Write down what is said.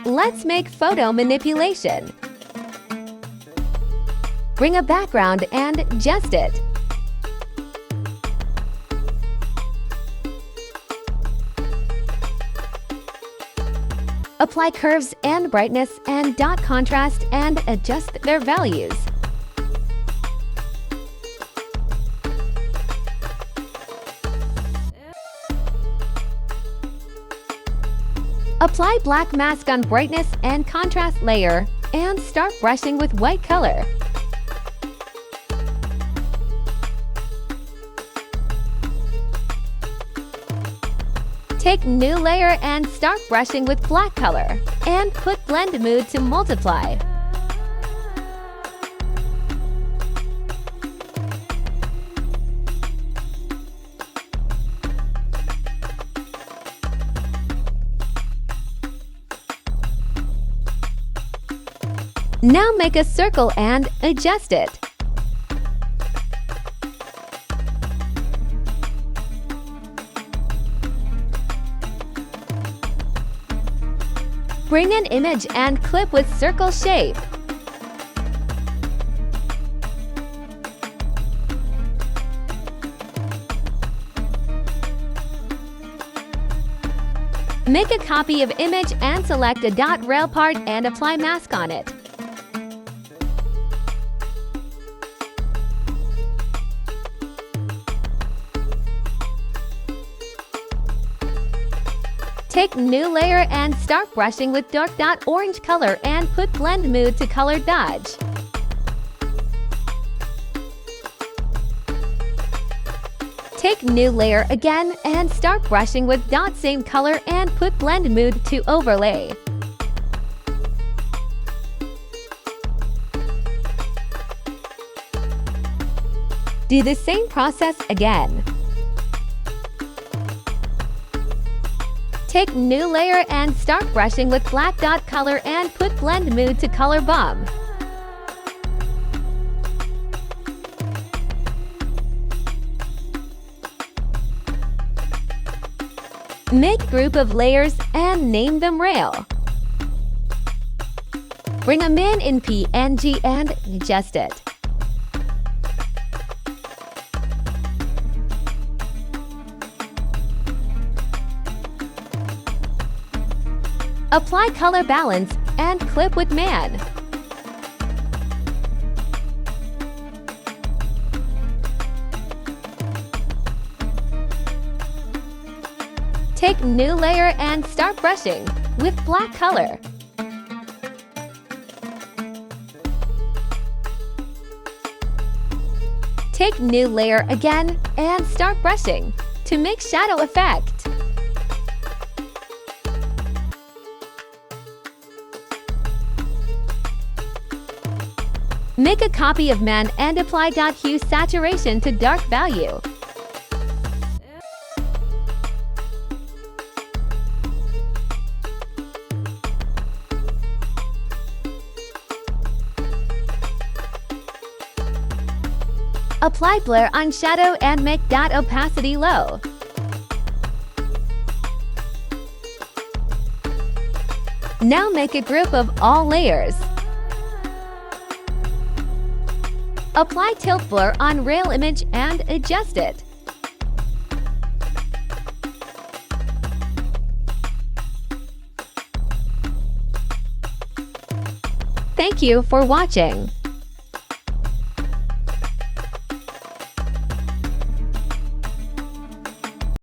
Let's make photo manipulation. Bring a background and adjust it. Apply curves and brightness and dot contrast and adjust their values. Apply black mask on brightness and contrast layer and start brushing with white color. Take new layer and start brushing with black color and put blend mode to multiply. Now make a circle and adjust it. Bring an image and clip with circle shape. Make a copy of image and select a dot rail part and apply mask on it. Take new layer and start brushing with dark dot orange color and put blend mode to color dodge. Take new layer again and start brushing with dot same color and put blend mode to overlay. Do the same process again. Take new layer and start brushing with black dot color and put blend mode to color bomb. Make group of layers and name them rail. Bring them in PNG and adjust it. Apply color balance and clip with man. Take new layer and start brushing with black color. Take new layer again and start brushing to make shadow effect. Make a copy of man and apply dot hue saturation to dark value. Apply blur on shadow and make dot opacity low. Now make a group of all layers. Apply tilt blur on rail image and adjust it. Thank you for watching.